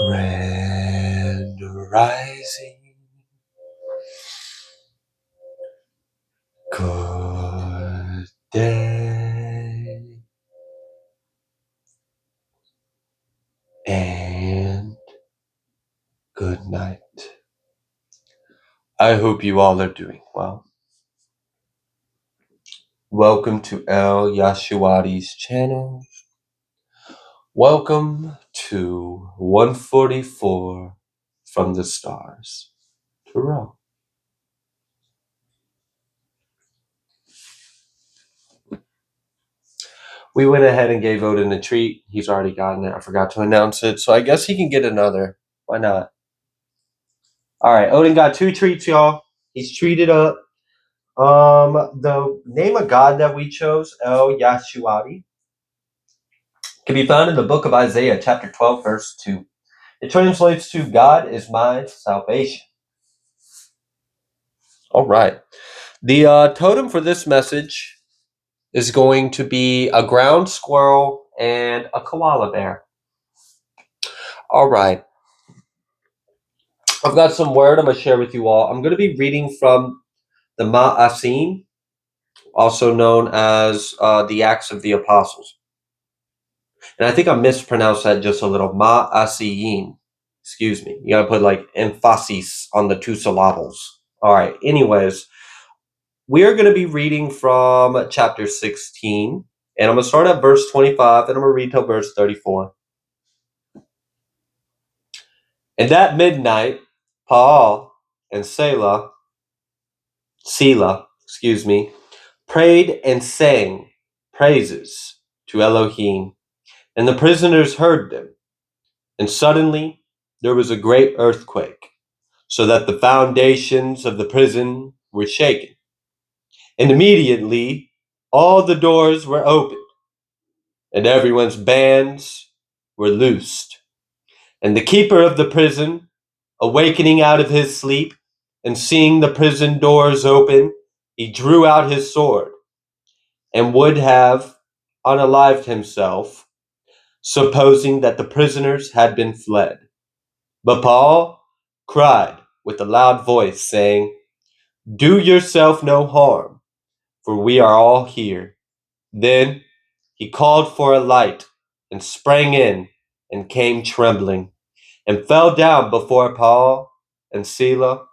Grand Rising. Good day. And good night. I hope you all are doing well. Welcome to El Yashuati's channel. Welcome to 144 from the stars. Hurrah. We went ahead and gave Odin a treat. He's already gotten it. I forgot to announce it. So I guess he can get another. Why not? All right. Odin got 2 treats, y'all. He's treated up. The name of God that we chose, El Yashuati, can be found in the book of Isaiah, chapter 12, verse 2. It translates to God is my salvation. All right. The totem for this message is going to be a ground squirrel and a koala bear. All right. I've got some word I'm going to share with you all. I'm going to be reading from the Ma'asim, also known as the Acts of the Apostles. And I think I mispronounced that just a little. Ma'asiyin. Excuse me. You got to put like emphasis on the 2 syllables. All right. Anyways, we are going to be reading from chapter 16. And I'm going to start at verse 25 and I'm going to read till verse 34. And at midnight, Paul and Selah, prayed and sang praises to Elohim. And the prisoners heard them. And suddenly there was a great earthquake, so that the foundations of the prison were shaken. And immediately all the doors were opened, and everyone's bands were loosed. And the keeper of the prison, awakening out of his sleep, and seeing the prison doors open, he drew out his sword, and would have unalived himself, supposing that the prisoners had been fled. But Paul cried with a loud voice, saying, "Do yourself no harm, for we are all here." Then he called for a light, and sprang in, and came trembling, and fell down before Paul and Selah,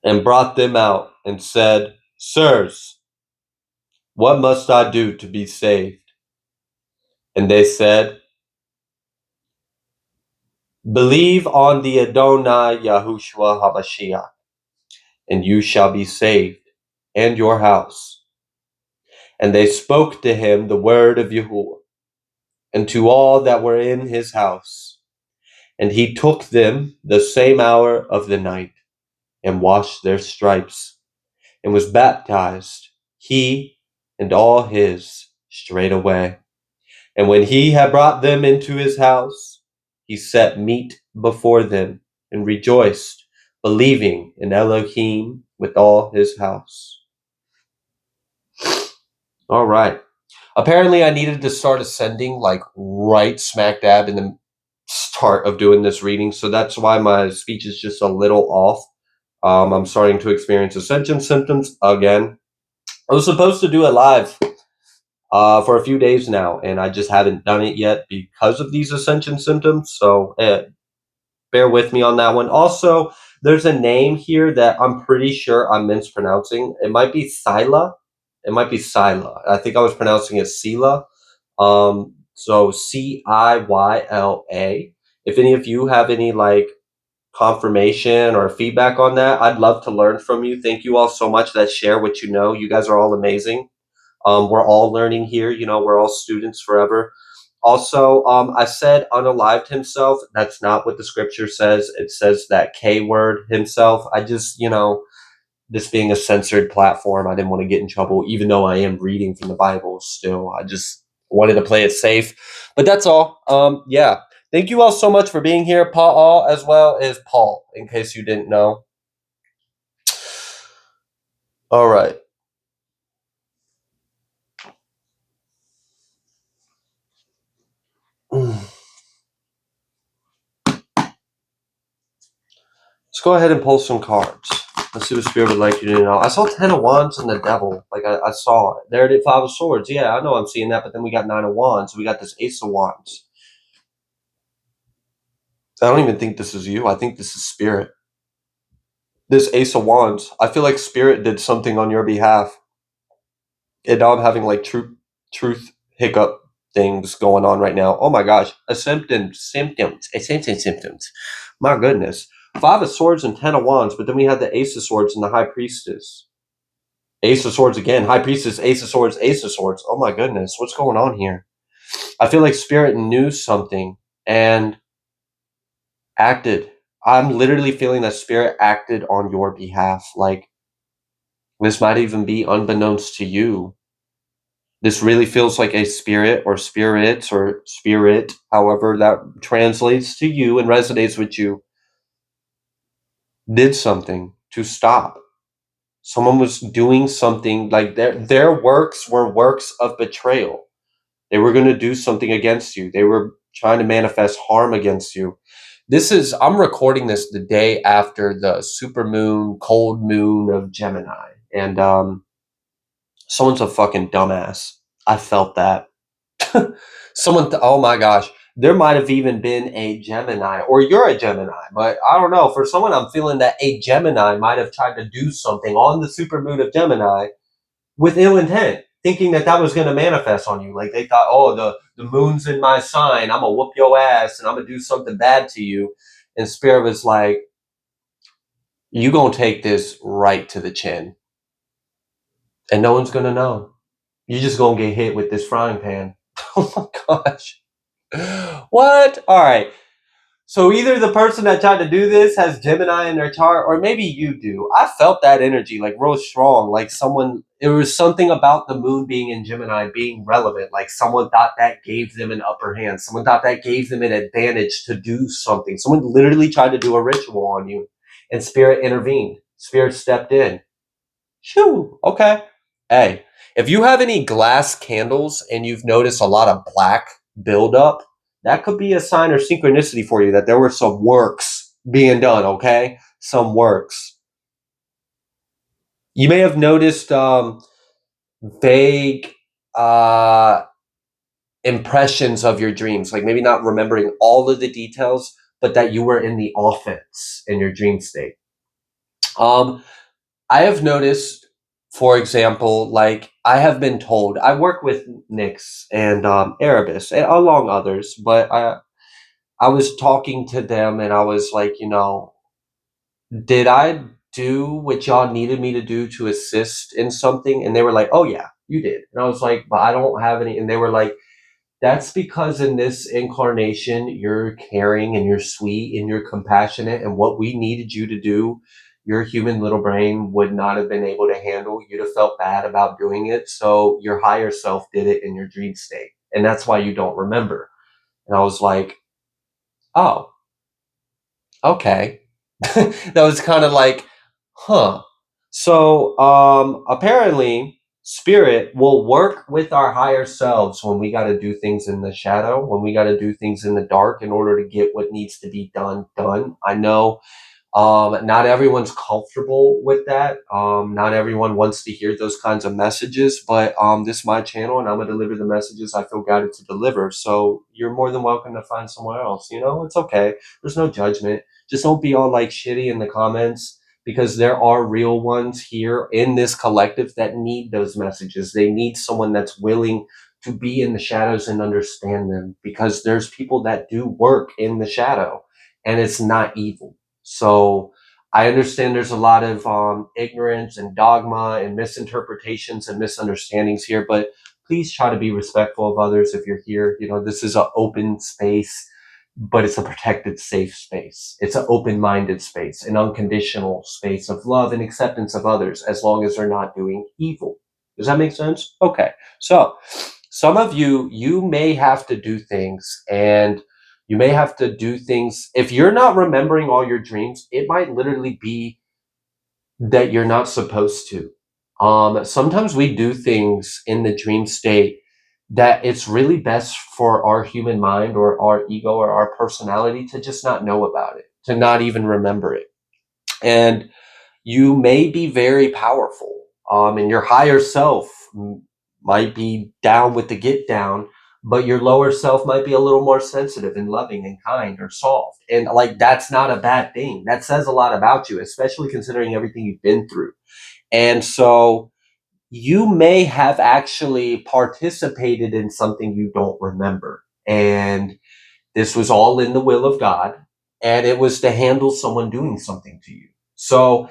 and brought them out, and said, "Sirs, what must I do to be saved?" And they said, "Believe on the Adonai Yahushua HaMashiach, and you shall be saved, and your house." And they spoke to him the word of Yahuwah, and to all that were in his house. And he took them the same hour of the night, and washed their stripes, and was baptized, he and all his, straightway. And when he had brought them into his house, he set meat before them, and rejoiced, believing in Elohim with all his house. All right. Apparently, I needed to start ascending like right smack dab in the start of doing this reading, so that's why my speech is just a little off. I'm starting to experience ascension symptoms again. I was supposed to do it live for a few days now, and I just haven't done it yet because of these ascension symptoms, so bear with me on that one. Also, there's a name here that I'm pretty sure I'm mispronouncing. It might be Sila. I think I was pronouncing it Sila. So Ciyla. If any of you have any like confirmation or feedback on that, I'd love to learn from you. Thank you all so much that share what you know. You guys are all amazing. We're all learning here. You know, we're all students forever. Also, I said unalived himself. That's not what the scripture says. It says that K word himself. I just, this being a censored platform, I didn't want to get in trouble, even though I am reading from the Bible still. I just wanted to play it safe. But that's all. Yeah. Thank you all so much for being here, Paul, as well as Paul, in case you didn't know. All right. Let's go ahead and pull some cards. Let's see what Spirit would like you to know. I saw 10 of Wands and the Devil. Like, I saw it. There it is, 5 of Swords. Yeah, I know I'm seeing that, but then we got 9 of Wands. So we got this Ace of Wands. I don't even think this is you. I think this is Spirit. This Ace of Wands. I feel like Spirit did something on your behalf. And now I'm having, like, truth hiccup things going on right now. Oh my gosh. Symptoms. My goodness. 5 of Swords and 10 of Wands, but then we had the Ace of Swords and the High Priestess. Ace of Swords again. High Priestess, Ace of Swords, Ace of Swords. Oh my goodness. What's going on here? I feel like Spirit knew something and acted. I'm literally feeling that Spirit acted on your behalf. Like, this might even be unbeknownst to you. This really feels like a spirit or spirits or spirit, however that translates to you and resonates with you, did something to stop. Someone was doing something, like their works were works of betrayal. They were going to do something against you. They were trying to manifest harm against you. I'm recording this the day after the super moon, cold moon of Gemini. And someone's a fucking dumbass. I felt that. Oh my gosh. There might have even been a Gemini, or you're a Gemini, but I don't know. For someone, I'm feeling that a Gemini might have tried to do something on the super moon of Gemini with ill intent, thinking that that was going to manifest on you. Like, they thought, oh, the moon's in my sign. I'm going to whoop your ass and I'm going to do something bad to you. And Spirit was like, you going to take this right to the chin. And no one's going to know. You're just going to get hit with this frying pan. Oh my gosh. What? All right. So either the person that tried to do this has Gemini in their chart, or maybe you do. I felt that energy, like, real strong. Like, it was something about the moon being in Gemini being relevant. Like, someone thought that gave them an upper hand. Someone thought that gave them an advantage to do something. Someone literally tried to do a ritual on you, and Spirit intervened. Spirit stepped in. Shoo. Okay. Hey, if you have any glass candles and you've noticed a lot of black buildup, that could be a sign or synchronicity for you that there were some works being done, okay? Some works. You may have noticed vague impressions of your dreams, like maybe not remembering all of the details, but that you were in the offense in your dream state. I have noticed, for example, like, I have been told, I work with Nyx and Erebus, and along others, but I was talking to them and I was like, did I do what y'all needed me to do to assist in something? And they were like, oh yeah, you did. And I was like, but I don't have any. And they were like, that's because in this incarnation, you're caring and you're sweet and you're compassionate. And what we needed you to do, your human little brain would not have been able to handle. You'd have felt bad about doing it. So your higher self did it in your dream state. And that's why you don't remember. And I was like, oh, okay. That was kind of like, huh. So apparently, Spirit will work with our higher selves when we got to do things in the shadow, when we got to do things in the dark in order to get what needs to be done. I know not everyone's comfortable with that. Not everyone wants to hear those kinds of messages, but this is my channel and I'm going to deliver the messages I feel guided to deliver. So you're more than welcome to find somewhere else. It's okay. There's no judgment. Just don't be all like shitty in the comments, because there are real ones here in this collective that need those messages. They need someone that's willing to be in the shadows and understand them, because there's people that do work in the shadow and it's not evil. So I understand there's a lot of ignorance and dogma and misinterpretations and misunderstandings here, but please try to be respectful of others if you're here. This is an open space, but it's a protected, safe space. It's an open-minded space, an unconditional space of love and acceptance of others, as long as they're not doing evil. Does that make sense? Okay. So some of you may have to do things, and you may have to do things. If you're not remembering all your dreams, it might literally be that you're not supposed to. Sometimes we do things in the dream state that it's really best for our human mind or our ego or our personality to just not know about it, to not even remember it. And you may be very powerful, and your higher self might be down with the get down, but your lower self might be a little more sensitive and loving and kind or soft. And like, that's not a bad thing. That says a lot about you, especially considering everything you've been through. And so you may have actually participated in something you don't remember. And this was all in the will of God, and it was to handle someone doing something to you. So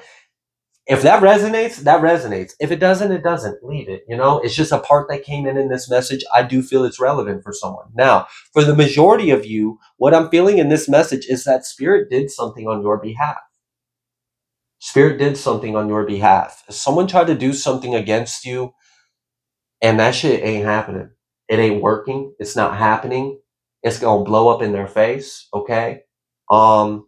if that resonates, that resonates. If it doesn't, it doesn't. Leave it. It's just a part that came in this message. I do feel it's relevant for someone. Now, for the majority of you, what I'm feeling in this message is that Spirit did something on your behalf. Spirit did something on your behalf. If someone tried to do something against you, and that shit ain't happening. It ain't working. It's not happening. It's gonna blow up in their face. Okay. And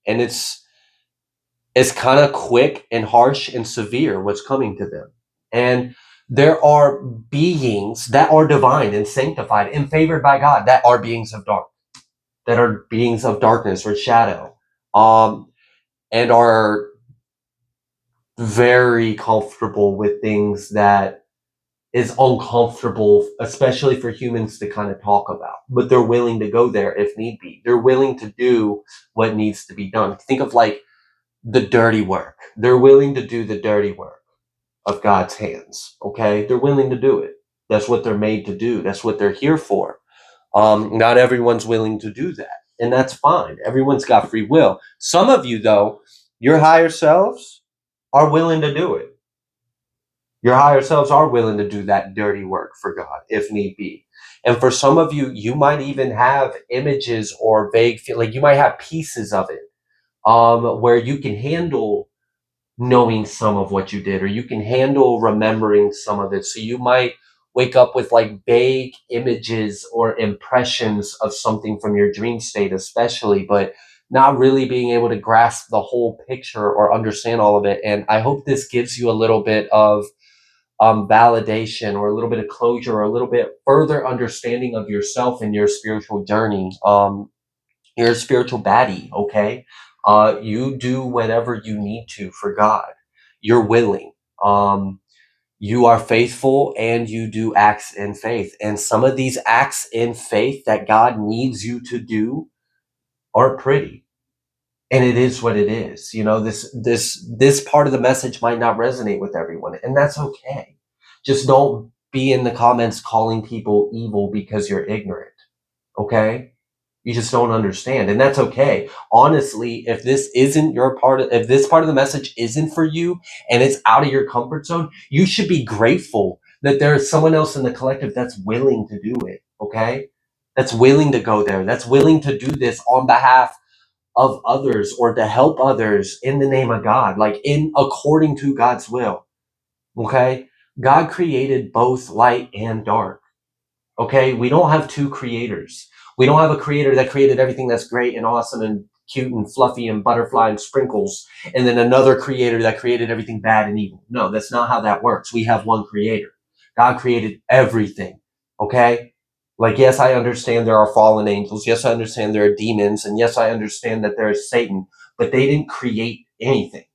it's kind of quick and harsh and severe what's coming to them. And there are beings that are divine and sanctified and favored by God that are beings of dark, that are beings of darkness or shadow, and are very comfortable with things that is uncomfortable, especially for humans to kind of talk about. But they're willing to go there if need be. They're willing to do what needs to be done. Think of like the dirty work. They're willing to do the dirty work of God's hands. Okay. They're willing to do it. That's what they're made to do. That's what they're here for. Not everyone's willing to do that, and that's fine. Everyone's got free will. Some of you, though, your higher selves are willing to do it. Your higher selves are willing to do that dirty work for God if need be. And for some of you, you might even have images or vague feel, like you might have pieces of it, where you can handle knowing some of what you did, or you can handle remembering some of it. So you might wake up with like vague images or impressions of something from your dream state, especially, but not really being able to grasp the whole picture or understand all of it. And I hope this gives you a little bit of validation, or a little bit of closure, or a little bit further understanding of yourself and your spiritual journey. You're a spiritual baddie, okay? You do whatever you need to for God. You're willing. You are faithful, and you do acts in faith. And some of these acts in faith that God needs you to do aren't pretty. And it is what it is. This part of the message might not resonate with everyone, and that's okay. Just don't be in the comments calling people evil because you're ignorant. Okay? You just don't understand, and that's okay. Honestly, if if this part of the message isn't for you and it's out of your comfort zone, you should be grateful that there's someone else in the collective that's willing to do it. Okay? That's willing to go there. That's willing to do this on behalf of others, or to help others in the name of God, like in according to God's will. Okay? God created both light and dark. Okay? We don't have two creators. We don't have a creator that created everything that's great and awesome and cute and fluffy and butterfly and sprinkles, and then another creator that created everything bad and evil. No, that's not how that works. We have one creator. God created everything. Okay? Like, yes, I understand there are fallen angels. Yes, I understand there are demons. And yes, I understand that there is Satan, but they didn't create anything.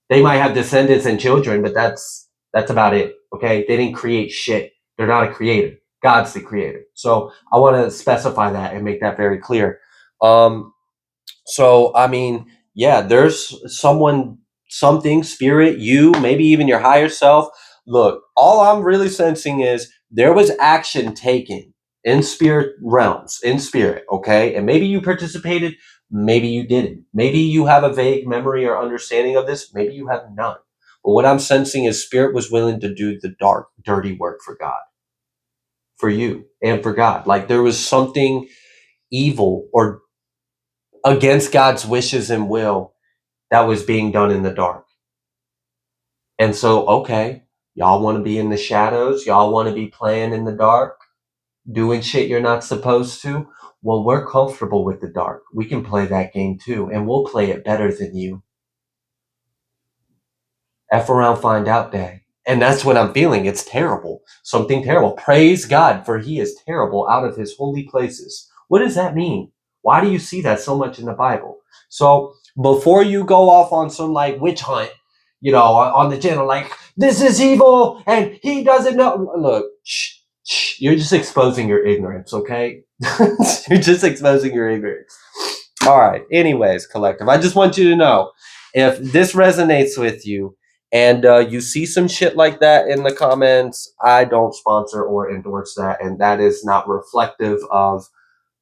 They might have descendants and children, but that's about it. Okay? They didn't create shit. They're not a creator. God's the creator. So I want to specify that and make that very clear. So, I mean, yeah, there's something, spirit, you, maybe even your higher self. Look, all I'm really sensing is there was action taken in spirit realms, in spirit, okay? And maybe you participated, maybe you didn't. Maybe you have a vague memory or understanding of this, maybe you have none. But what I'm sensing is spirit was willing to do the dark, dirty work for God, for you, and for God. Like, there was something evil or against God's wishes and will that was being done in the dark. And so, okay, y'all want to be in the shadows? Y'all want to be playing in the dark, doing shit you're not supposed to? Well, we're comfortable with the dark. We can play that game too, and we'll play it better than you. F around, find out day. And that's what I'm feeling. It's terrible. Something terrible. Praise God, for he is terrible out of his holy places. What does that mean? Why do you see that so much in the Bible? So before you go off on some like witch hunt, on the channel, like this is evil and he doesn't know. Look, you're just exposing your ignorance, okay? You're just exposing your ignorance. All right. Anyways, collective, I just want you to know if this resonates with you and you see some shit like that in the comments, I don't sponsor or endorse that, and that is not reflective of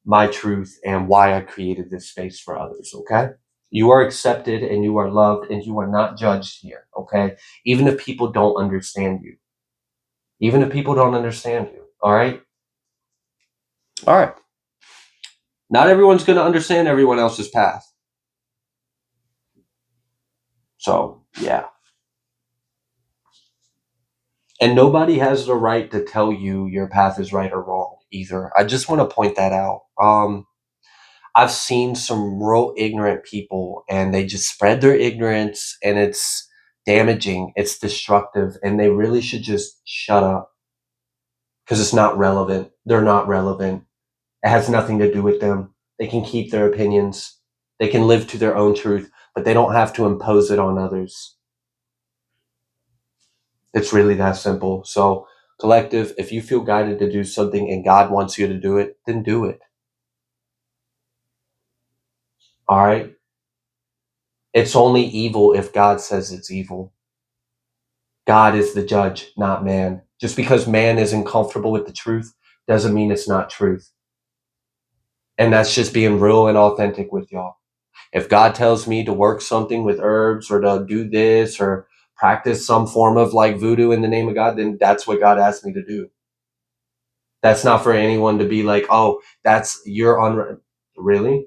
my truth and why I created this space for others, okay? You are accepted and you are loved and you are not judged here, okay? Even if people don't understand you. Even if people don't understand you, all right? All right. Not everyone's going to understand everyone else's path. So, yeah. And nobody has the right to tell you your path is right or wrong either. I just want to point that out. I've seen some real ignorant people and they just spread their ignorance and it's damaging, it's destructive, and they really should just shut up because it's not relevant. They're not relevant. It has nothing to do with them. They can keep their opinions. They can live to their own truth, but they don't have to impose it on others. It's really that simple. So, collective, if you feel guided to do something and God wants you to do it, then do it. All right? It's only evil if God says it's evil. God is the judge, not man. Just because man isn't comfortable with the truth doesn't mean it's not truth. And that's just being real and authentic with y'all. If God tells me to work something with herbs or to do this or practice some form of like voodoo in the name of God, then that's what God asked me to do. That's not for anyone to be like, oh, you're really?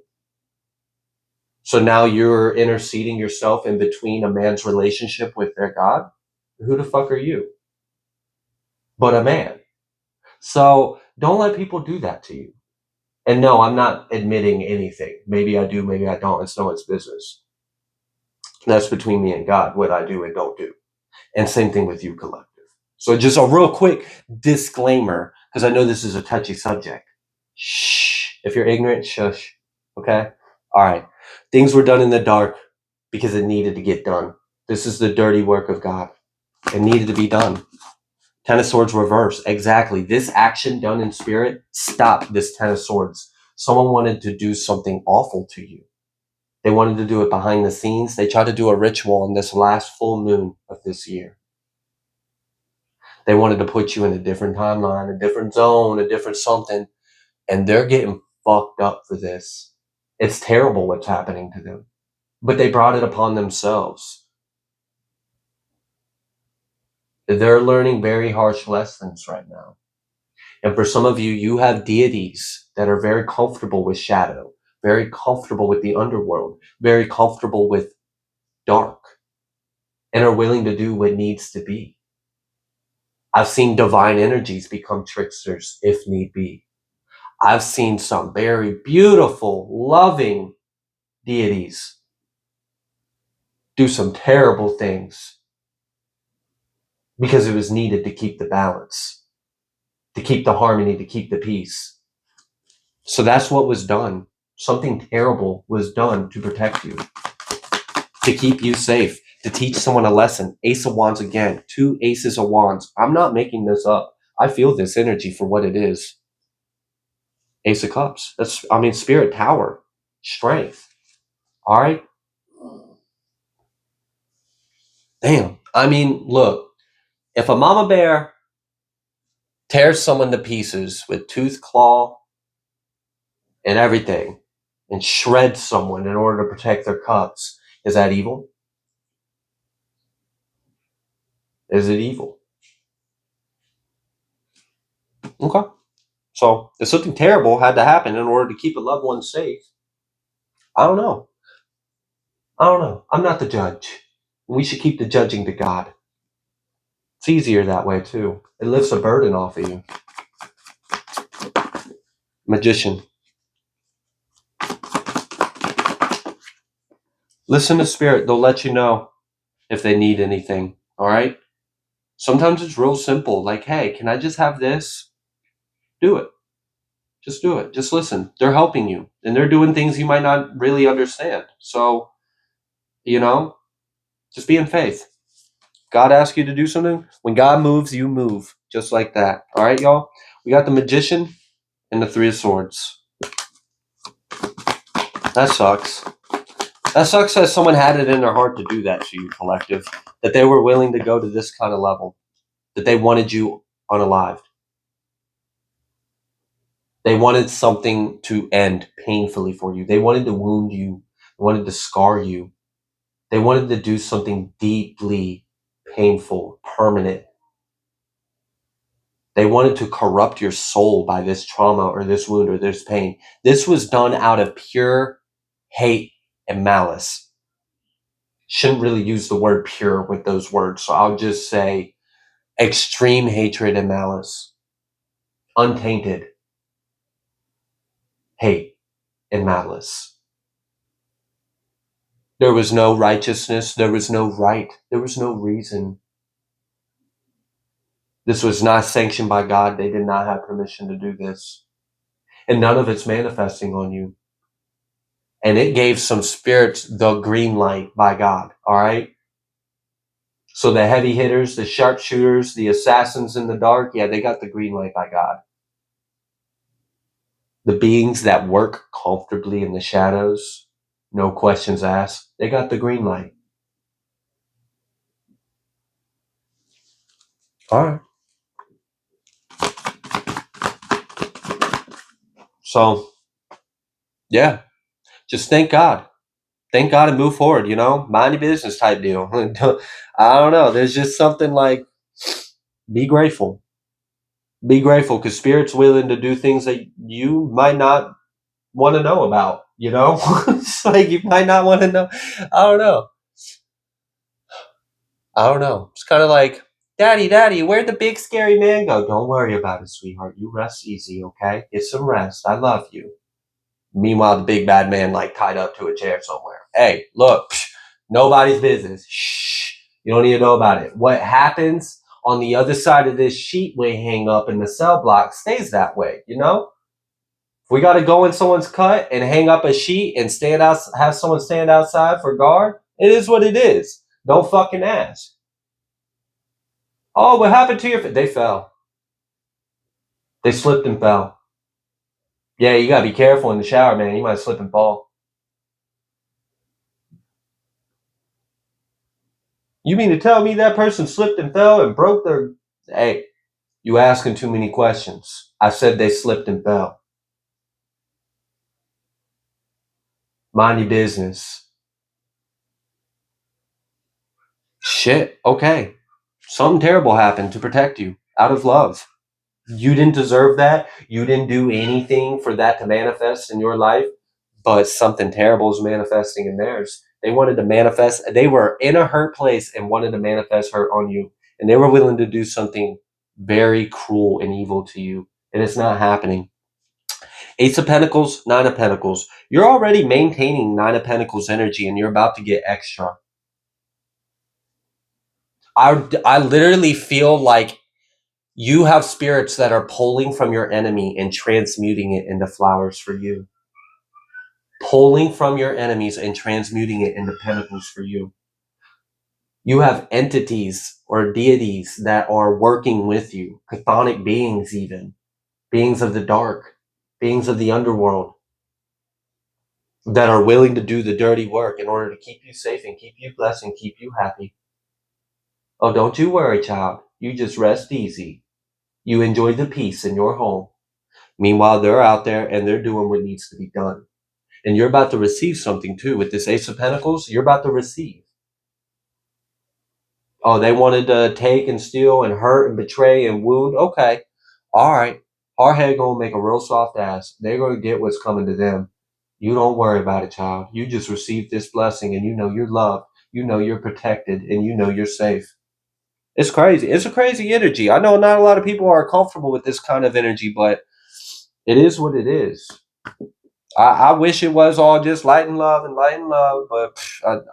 So now you're interceding yourself in between a man's relationship with their God? Who the fuck are you? But a man. So don't let people do that to you. And no, I'm not admitting anything. Maybe I do, maybe I don't. It's no one's business. That's between me and God, what I do and don't do. And same thing with you, collective. So just a real quick disclaimer, because I know this is a touchy subject. Shh. If you're ignorant, shush. Okay? All right. Things were done in the dark because it needed to get done. This is the dirty work of God. It needed to be done. Ten of Swords reverse. Exactly. This action done in spirit stopped this Ten of Swords. Someone wanted to do something awful to you. They wanted to do it behind the scenes. They tried to do a ritual on this last full moon of this year. They wanted to put you in a different timeline, a different zone, a different something. And they're getting fucked up for this. It's terrible what's happening to them. But they brought it upon themselves. They're learning very harsh lessons right now. And for some of you, you have deities that are very comfortable with shadow, very comfortable with the underworld, very comfortable with dark, and are willing to do what needs to be. I've seen divine energies become tricksters if need be. I've seen some very beautiful, loving deities do some terrible things because it was needed to keep the balance, to keep the harmony, to keep the peace. So that's what was done. Something terrible was done to protect you, to keep you safe, to teach someone a lesson. Ace of Wands again, 2 aces of wands. I'm not making this up. I feel this energy for what it is. Ace of Cups. Spirit power, strength. All right. Damn. Look, if a mama bear tears someone to pieces with tooth, claw, and everything, and shreds someone in order to protect their cubs, is that evil? Is it evil? Okay. So if something terrible had to happen in order to keep a loved one safe, I don't know. I'm not the judge. We should keep the judging to God. It's easier that way too. It lifts a burden off of you. Magician. Listen to spirit. They'll let you know if they need anything. All right? Sometimes it's real simple. Like, hey, can I just have this? Do it. Just do it. Just listen. They're helping you. And they're doing things you might not really understand. So Just be in faith. God asks you to do something. When God moves, you move. Just like that. All right, y'all? We got the Magician and the Three of Swords. That sucks. That sucks that someone had it in their heart to do that to you, collective. That they were willing to go to this kind of level. That they wanted you unalived. They wanted something to end painfully for you. They wanted to wound you. They wanted to scar you. They wanted to do something deeply painful, permanent. They wanted to corrupt your soul by this trauma or this wound or this pain. This was done out of pure hate and malice. Shouldn't really use the word pure with those words, so I'll just say extreme hatred and malice. Untainted hate and malice. There was no righteousness. There was no right. There was no reason. This was not sanctioned by God. They did not have permission to do this. And none of it's manifesting on you. And it gave some spirits the green light by God. All right. So the heavy hitters, the sharpshooters, the assassins in the dark, yeah, they got the green light by God. The beings that work comfortably in the shadows, no questions asked, they got the green light. All right. So, yeah, just thank God. Thank God and move forward, mind your business type deal. I don't know. There's just something like, be grateful. Be grateful because Spirit's willing to do things that you might not want to know about, It's like you might not want to know. I don't know. It's kind of like, Daddy, where'd the big scary man go? Don't worry about it, sweetheart. You rest easy, okay? Get some rest. I love you. Meanwhile, the big bad man tied up to a chair somewhere. Hey, look, nobody's business. Shh. You don't need to know about it. What happens on the other side of this sheet we hang up in the cell block stays that way, If we got to go in someone's cut and hang up a sheet and have someone stand outside for guard, it is what it is. Don't fucking ask. Oh, what happened to your... They fell. They slipped and fell. Yeah, you gotta be careful in the shower, man. You might slip and fall. You mean to tell me that person slipped and fell and broke their... Hey, you asking too many questions. I said they slipped and fell. Mind your business. Shit, okay. Something terrible happened to protect you out of love. You didn't deserve that. You didn't do anything for that to manifest in your life, but something terrible is manifesting in theirs. They wanted to manifest. They were in a hurt place and wanted to manifest hurt on you. And they were willing to do something very cruel and evil to you. And it's not happening. Ace of Pentacles, Nine of Pentacles. You're already maintaining Nine of Pentacles energy and you're about to get extra. I literally feel like you have spirits that are pulling from your enemy and transmuting it into flowers for you. Pulling from your enemies and transmuting it into pentacles for you. You have entities or deities that are working with you. Chthonic beings even. Beings of the dark. Beings of the underworld. That are willing to do the dirty work in order to keep you safe and keep you blessed and keep you happy. Oh, don't you worry, child. You just rest easy. You enjoy the peace in your home. Meanwhile, they're out there and they're doing what needs to be done. And you're about to receive something too. With this Ace of Pentacles, you're about to receive. Oh, they wanted to take and steal and hurt and betray and wound. Okay. All right. Hardhead gonna make a real soft ass. They're gonna get what's coming to them. You don't worry about it, child. You just receive this blessing and you know you're loved. You know you're protected and you know you're safe. It's crazy. It's a crazy energy. I know not a lot of people are comfortable with this kind of energy, but it is what it is. I wish it was all just light and love, but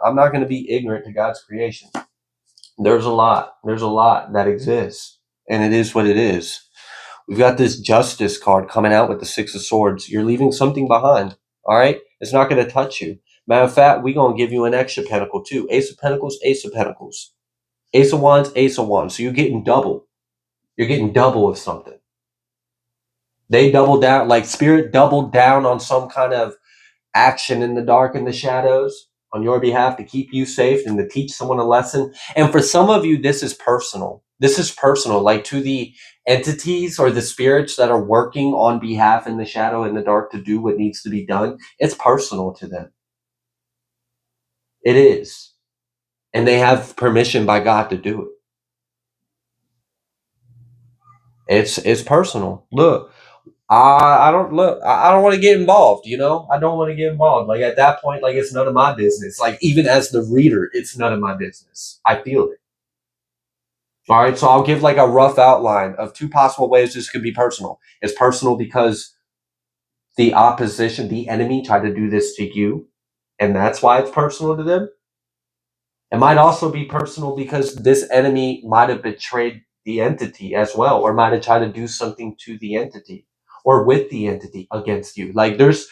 I'm not going to be ignorant to God's creation. There's a lot that exists, and it is what it is. We've got this Justice card coming out with the Six of Swords. You're leaving something behind, all right? It's not going to touch you. Matter of fact, we're going to give you an extra pentacle too. Ace of Pentacles, Ace of Pentacles. Ace of Wands, Ace of Wands. So you're getting double. You're getting double of something. They doubled down, like Spirit doubled down on some kind of action in the dark and the shadows on your behalf to keep you safe and to teach someone a lesson. And for some of you, this is personal. This is personal, like to the entities or the spirits that are working on behalf in the shadow and the dark to do what needs to be done. It's personal to them. It is. And they have permission by God to do it. It's personal. Look, I don't look. I don't want to get involved. You know, I don't want to get involved. Like at that point, like it's none of my business. Like even as the reader, it's none of my business. I feel it. All right, so I'll give like a rough outline of two possible ways this could be personal. It's personal because the opposition, the enemy, tried to do this to you, and that's why it's personal to them. It might also be personal because this enemy might have betrayed the entity as well, or might have tried to do something to the entity or with the entity against you. Like there's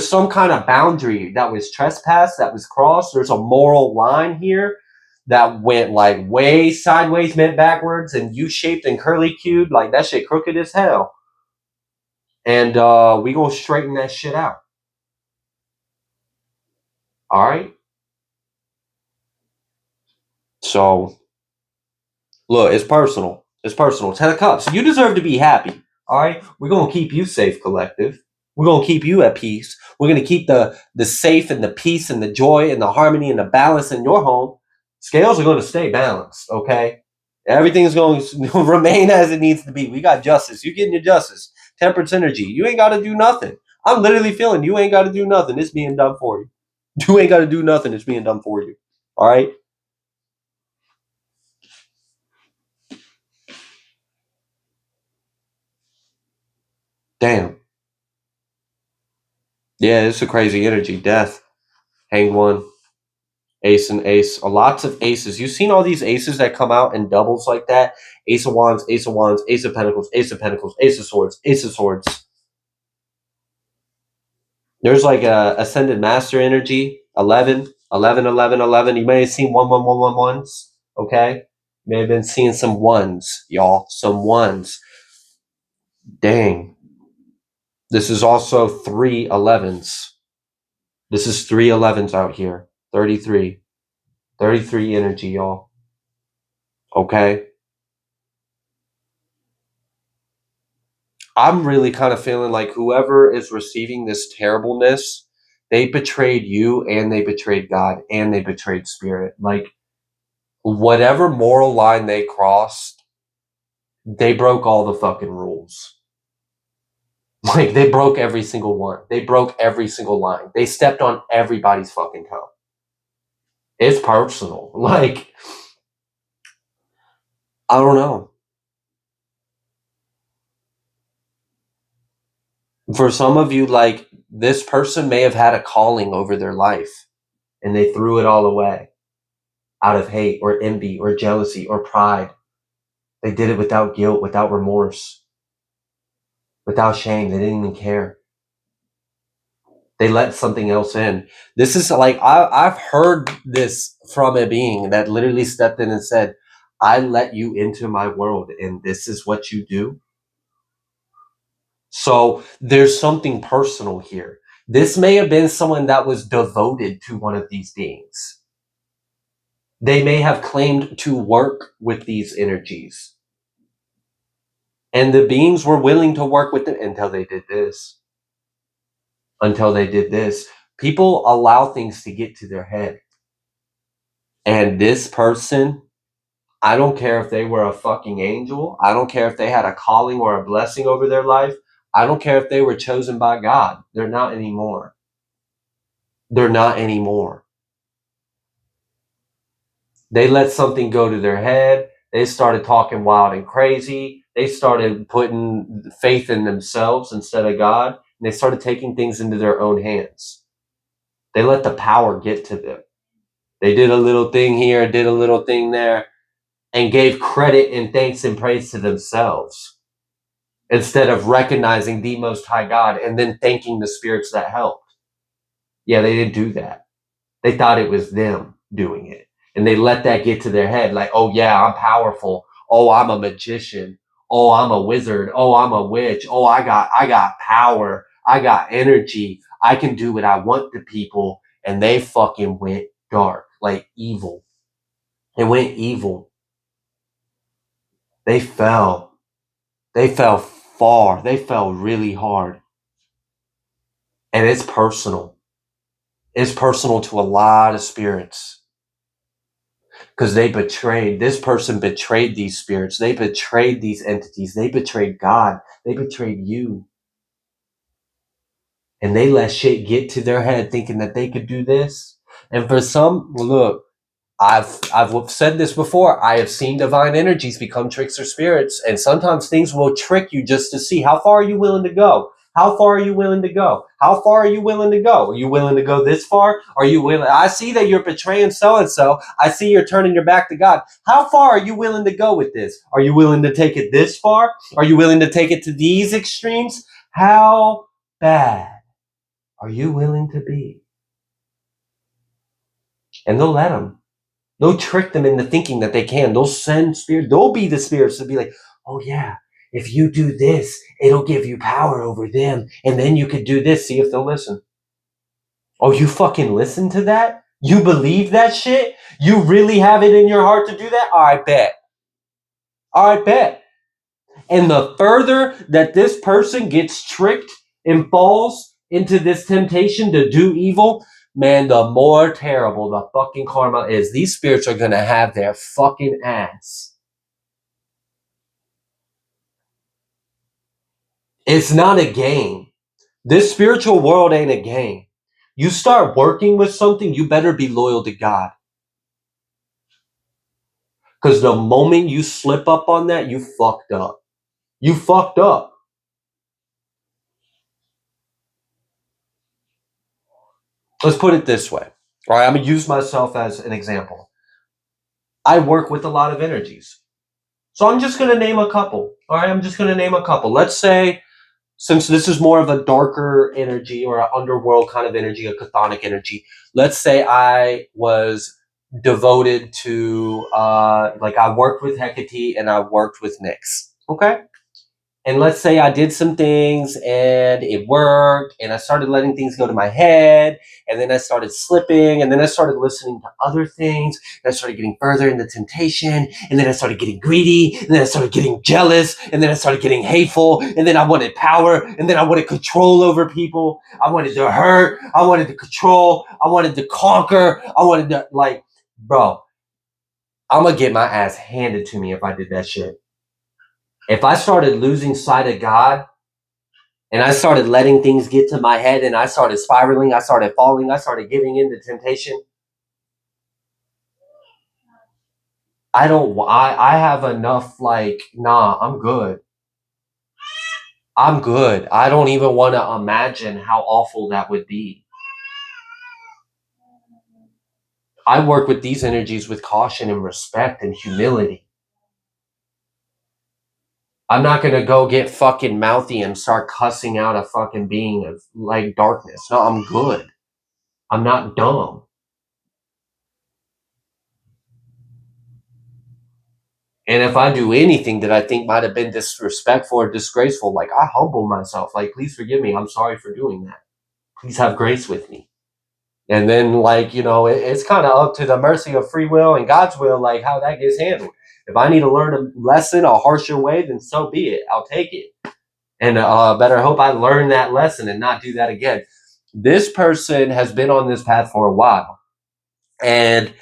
some kind of boundary that was trespassed, that was crossed. There's a moral line here that went like way sideways, meant backwards, and U-shaped and curly cued. Like that shit crooked as hell. And we gonna straighten that shit out. All right. So look, it's personal. It's personal. 10 of Cups. You deserve to be happy. All right. We're gonna keep you safe, collective. We're gonna keep you at peace. We're gonna keep the safe and the peace and the joy and the harmony and the balance in your home. Scales are gonna stay balanced. Okay. Everything is going to remain as it needs to be. We got justice. You're getting your justice. Temperance energy. You ain't got to do nothing. I'm literally feeling you ain't got to do nothing. It's being done for you. You ain't got to do nothing. It's being done for you. All right. Damn. Yeah, it's a crazy energy. Death. Hang one. Ace and ace. Lots of aces. You've seen all these aces that come out in doubles like that. Ace of Wands, Ace of Wands, Ace of Pentacles, Ace of Pentacles, Ace of Swords, Ace of Swords. There's like a Ascended Master energy. 11, 11, 11, 11. You may have seen 1, 1, 1, 1, ones. Okay? You may have been seeing some ones, y'all. Some ones. Dang. This is also 3 11s. This is 3 11s out here. 33. 33 energy, y'all. Okay? I'm really kind of feeling like whoever is receiving this terribleness, they betrayed you and they betrayed God and they betrayed Spirit. Like, whatever moral line they crossed, they broke all the fucking rules. Like, they broke every single one. They broke every single line. They stepped on everybody's fucking toe. It's personal. Like, I don't know. For some of you, like, this person may have had a calling over their life and they threw it all away out of hate or envy or jealousy or pride. They did it without guilt, without remorse, without shame. They didn't even care. They let something else in. This is like, I've heard this from a being that literally stepped in and said, I let you into my world and this is what you do. So there's something personal here. This may have been someone that was devoted to one of these beings. They may have claimed to work with these energies. And the beings were willing to work with them until they did this. Until they did this. People allow things to get to their head. And this person, I don't care if they were a fucking angel. I don't care if they had a calling or a blessing over their life. I don't care if they were chosen by God. They're not anymore. They're not anymore. They let something go to their head. They started talking wild and crazy. They started putting faith in themselves instead of God. And they started taking things into their own hands. They let the power get to them. They did a little thing here, did a little thing there, and gave credit and thanks and praise to themselves instead of recognizing the Most High God and then thanking the spirits that helped. Yeah, they didn't do that. They thought it was them doing it. And they let that get to their head like, oh, yeah, I'm powerful. Oh, I'm a magician. Oh, I'm a wizard. Oh, I'm a witch. Oh, I got power. I got energy. I can do what I want to people. And they fucking went dark, like evil. It went evil. They fell. They fell far. They fell really hard. And it's personal. It's personal to a lot of spirits. Because this person betrayed these spirits. They betrayed these entities. They betrayed God. They betrayed you. And they let shit get to their head thinking that they could do this. And for some, look, I've said this before. I have seen divine energies become trickster spirits, and sometimes things will trick you just to see how far are you willing to go. How far are you willing to go? How far are you willing to go? Are you willing to go this far? Are you willing? I see that you're betraying so and so. I see you're turning your back to God. How far are you willing to go with this? Are you willing to take it this far? Are you willing to take it to these extremes? How bad are you willing to be? And they'll let them. They'll trick them into thinking that they can. They'll send spirits. They'll be the spirits to be like, oh, yeah, if you do this, it'll give you power over them. And then you could do this. See if they'll listen. Oh, you fucking listen to that? You believe that shit? You really have it in your heart to do that? I bet. I bet. And the further that this person gets tricked and falls into this temptation to do evil, man, the more terrible the fucking karma is. These spirits are going to have their fucking ass. It's not a game. This spiritual world ain't a game. You start working with something, you better be loyal to God. Because the moment you slip up on that, you fucked up. You fucked up. Let's put it this way. All right, I'm going to use myself as an example. I work with a lot of energies. So I'm just going to name a couple. All right, I'm just going to name a couple. Let's say, since this is more of a darker energy or an underworld kind of energy, a chthonic energy, let's say I was devoted to, like I worked with Hecate and I worked with Nyx. Okay? And let's say I did some things and it worked and I started letting things go to my head and then I started slipping and then I started listening to other things and I started getting further into temptation and then I started getting greedy and then I started getting jealous and then I started getting hateful and then I wanted power and then I wanted control over people. I wanted to hurt. I wanted to control. I wanted to conquer. I wanted to, like, bro, I'm going to get my ass handed to me if I did that shit. If I started losing sight of God and I started letting things get to my head and I started spiraling, I started falling, I started giving into temptation, I have enough, like, nah, I'm good. I'm good. I don't even want to imagine how awful that would be. I work with these energies with caution and respect and humility. I'm not going to go get fucking mouthy and start cussing out a fucking being of, like, darkness. No, I'm good. I'm not dumb. And if I do anything that I think might have been disrespectful or disgraceful, like, I humble myself. Like, please forgive me. I'm sorry for doing that. Please have grace with me. And then, like, you know, it's kind of up to the mercy of free will and God's will, like, how that gets handled. If I need to learn a lesson a harsher way, then so be it. I'll take it. And better hope I learn that lesson and not do that again. This person has been on this path for a while. And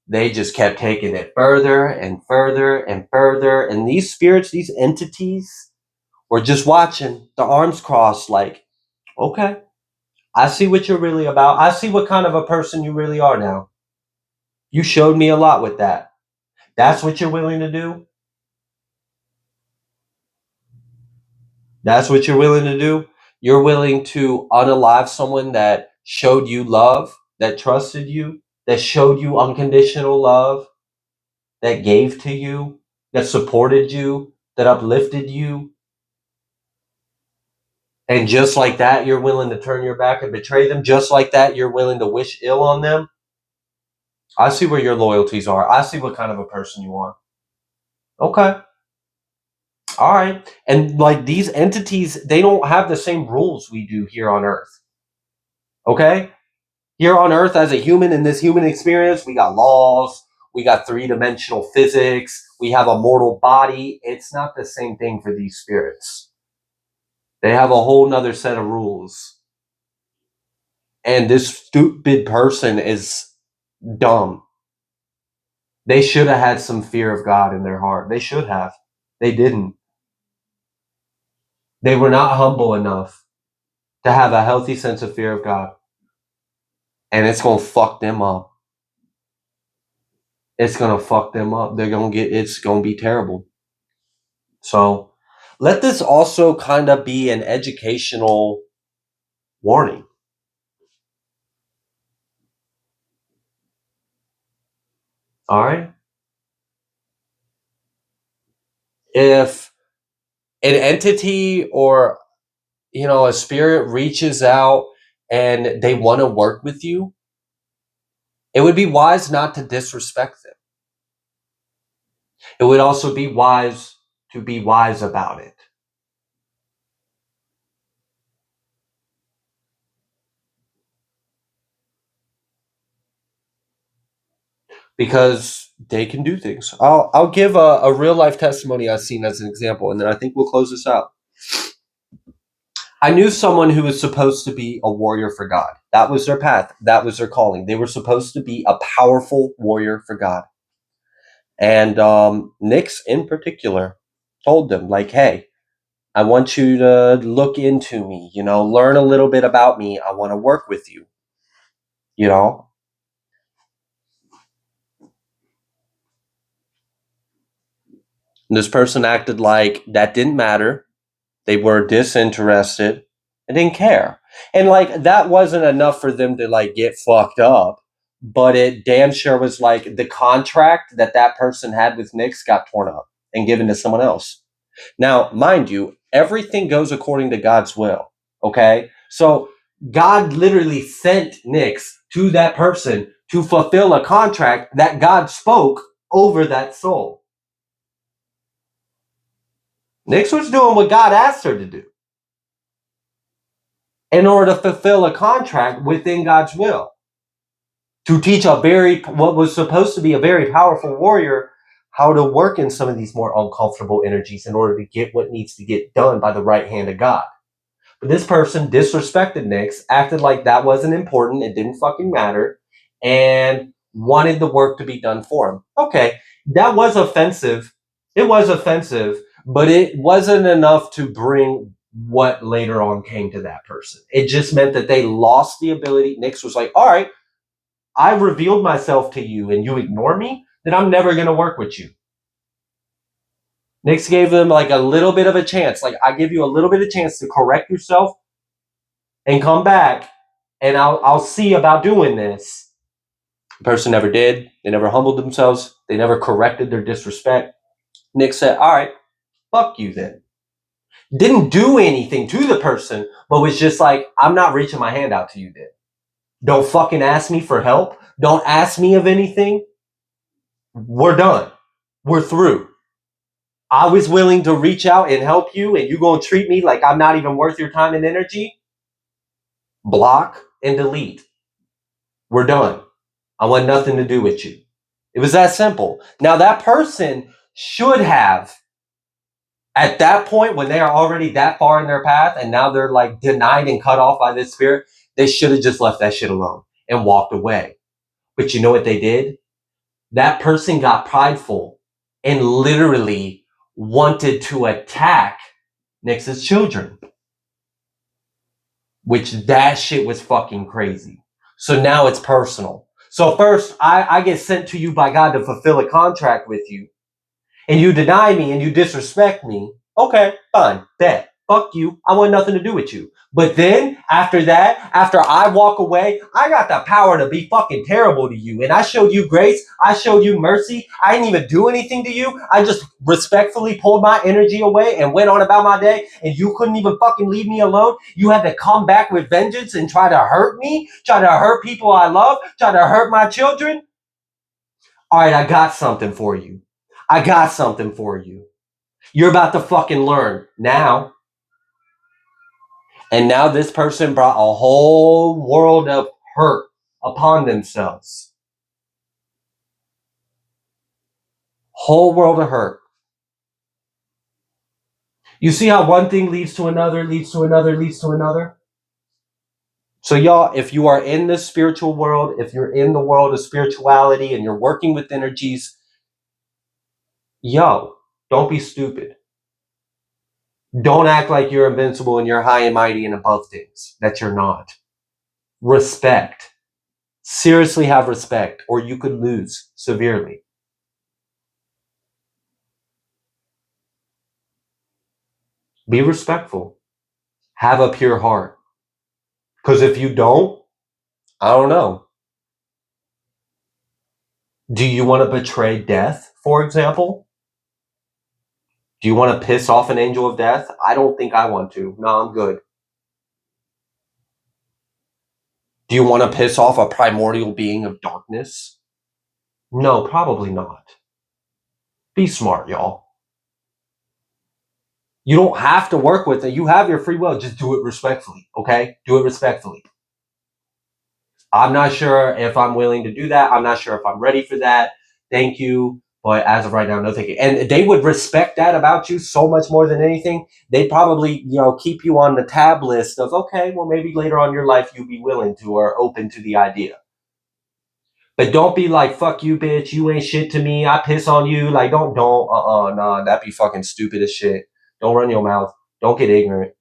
they just kept taking it further and further and further. And these spirits, these entities, were just watching, the arms crossed, like, okay, I see what you're really about. I see what kind of a person you really are now. You showed me a lot with that. That's what you're willing to do? That's what you're willing to do? You're willing to unalive someone that showed you love, that trusted you, that showed you unconditional love, that gave to you, that supported you, that uplifted you. And just like that, you're willing to turn your back and betray them. Just like that, you're willing to wish ill on them. I see where your loyalties are. I see what kind of a person you are. Okay. All right. And like these entities, they don't have the same rules we do here on Earth. Okay? Here on Earth, as a human in this human experience, we got laws, we got three-dimensional physics, we have a mortal body. It's not the same thing for these spirits. They have a whole nother set of rules. And this stupid person is dumb. They should have had some fear of God in their heart. They should have. They didn't. They were not humble enough to have a healthy sense of fear of God. And it's going to fuck them up. It's going to fuck them up. It's going to be terrible. So let this also kind of be an educational warning. All right. If an entity or, a spirit reaches out and they want to work with you, it would be wise not to disrespect them. It would also be wise to be wise about it. Because they can do things. I'll give a real life testimony I've seen as an example, and then I think we'll close this out. I knew someone who was supposed to be a warrior for God. That was their path. That was their calling. They were supposed to be a powerful warrior for God. And Nyx in particular told them, like, hey, I want you to look into me, learn a little bit about me. I want to work with you, you know? And this person acted like that didn't matter. They were disinterested and didn't care. And like that wasn't enough for them to like get fucked up. But it damn sure was like the contract that person had with Nyx got torn up and given to someone else. Now, mind you, everything goes according to God's will. Okay? So God literally sent Nyx to that person to fulfill a contract that God spoke over that soul. Nyx was doing what God asked her to do in order to fulfill a contract within God's will. To teach what was supposed to be a very powerful warrior how to work in some of these more uncomfortable energies in order to get what needs to get done by the right hand of God. But this person disrespected Nyx, acted like that wasn't important, it didn't fucking matter, and wanted the work to be done for him. Okay, that was offensive. It was offensive, but it wasn't enough to bring what later on came to that person. It just meant that they lost the ability. Nyx was like, all right, I revealed myself to you and you ignore me, then I'm never going to work with you. Nyx gave them like a little bit of a chance. Like, I give you a little bit of chance to correct yourself and come back, and I'll see about doing this. The person never did. They never humbled themselves. They never corrected their disrespect. Nyx said, all right, fuck you then. Didn't do anything to the person, but was just like, I'm not reaching my hand out to you then. Don't fucking ask me for help. Don't ask me of anything. We're done. We're through. I was willing to reach out and help you, and you gonna treat me like I'm not even worth your time and energy? Block and delete. We're done. I want nothing to do with you. It was that simple. Now that person should have, at that point when they are already that far in their path and now they're like denied and cut off by this spirit, they should have just left that shit alone and walked away. But you know what they did? That person got prideful and literally wanted to attack Nyx's children, which that shit was fucking crazy. So now it's personal. So first, I get sent to you by God to fulfill a contract with you, and you deny me and you disrespect me. Okay, fine, bet. Fuck you. I want nothing to do with you. But then after that, after I walk away, I got the power to be fucking terrible to you. And I showed you grace. I showed you mercy. I didn't even do anything to you. I just respectfully pulled my energy away and went on about my day. And you couldn't even fucking leave me alone. You had to come back with vengeance and try to hurt me, try to hurt people I love, try to hurt my children. All right, I got something for you. I got something for you. You're about to fucking learn now. And now this person brought a whole world of hurt upon themselves. Whole world of hurt. You see how one thing leads to another, leads to another, leads to another? So y'all, if you are in the spiritual world, if you're in the world of spirituality and you're working with energies, yo, don't be stupid. Don't act like you're invincible and you're high and mighty and above things that you're not. Respect. Seriously have respect, or you could lose severely. Be respectful. Have a pure heart. Because if you don't, I don't know. Do you want to betray death, for example? Do you want to piss off an angel of death? I don't think I want to. No, I'm good. Do you want to piss off a primordial being of darkness? No, probably not. Be smart, y'all. You don't have to work with it. You have your free will. Just do it respectfully, okay? Do it respectfully. I'm not sure if I'm willing to do that. I'm not sure if I'm ready for that. Thank you. But as of right now, no thank you. And they would respect that about you so much more than anything. They'd probably, keep you on the tab list of, okay, well, maybe later on in your life you'd be willing to or open to the idea. But don't be like, fuck you, bitch. You ain't shit to me. I piss on you. Like, nah, that'd be fucking stupid as shit. Don't run your mouth. Don't get ignorant.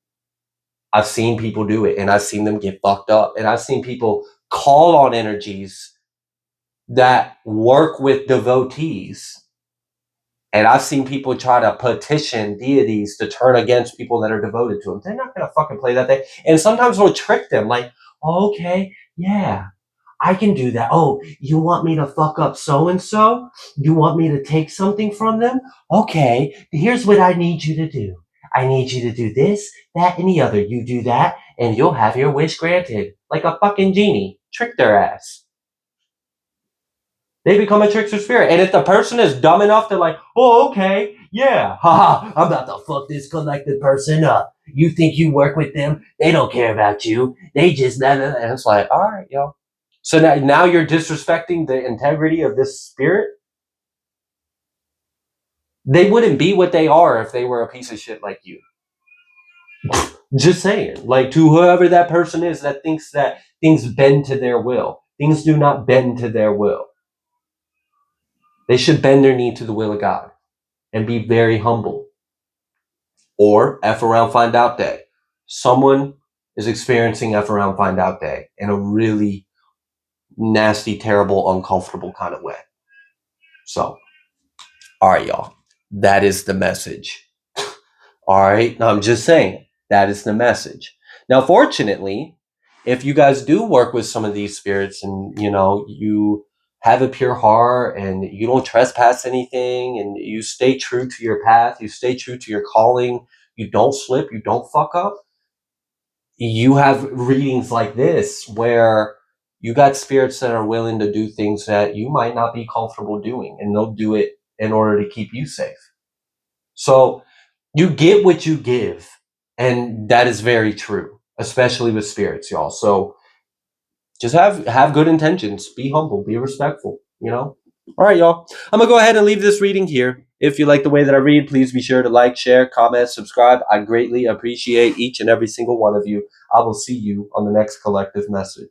I've seen people do it and I've seen them get fucked up. And I've seen people call on energies that work with devotees. And I've seen people try to petition deities to turn against people that are devoted to them. They're not going to fucking play that thing. And sometimes we'll trick them like, oh, okay, yeah, I can do that. Oh, you want me to fuck up so-and-so? You want me to take something from them? Okay, here's what I need you to do. I need you to do this, that, and the other. You do that, and you'll have your wish granted. Like a fucking genie. Trick their ass. They become a trickster spirit. And if the person is dumb enough to like, oh, okay, yeah, haha, I'm about to fuck this collected person up. You think you work with them? They don't care about you. They just, and it's like, all right, yo. So now you're disrespecting the integrity of this spirit? They wouldn't be what they are if they were a piece of shit like you. Just saying. Like, to whoever that person is that thinks that things bend to their will. Things do not bend to their will. They should bend their knee to the will of God and be very humble. Or F around find out day. Someone is experiencing F around find out day in a really nasty, terrible, uncomfortable kind of way. So, all right, y'all. That is the message. All right. Now, I'm just saying that is the message. Now, fortunately, if you guys do work with some of these spirits and, you have a pure heart and you don't trespass anything and you stay true to your path, you stay true to your calling, you don't slip, you don't fuck up, you have readings like this where you got spirits that are willing to do things that you might not be comfortable doing, and they'll do it in order to keep you safe. So you get what you give, and that is very true, especially with spirits, y'all. So just have good intentions, be humble, be respectful, All right, y'all. I'm gonna go ahead and leave this reading here. If you like the way that I read, please be sure to like, share, comment, subscribe. I greatly appreciate each and every single one of you. I will see you on the next collective message.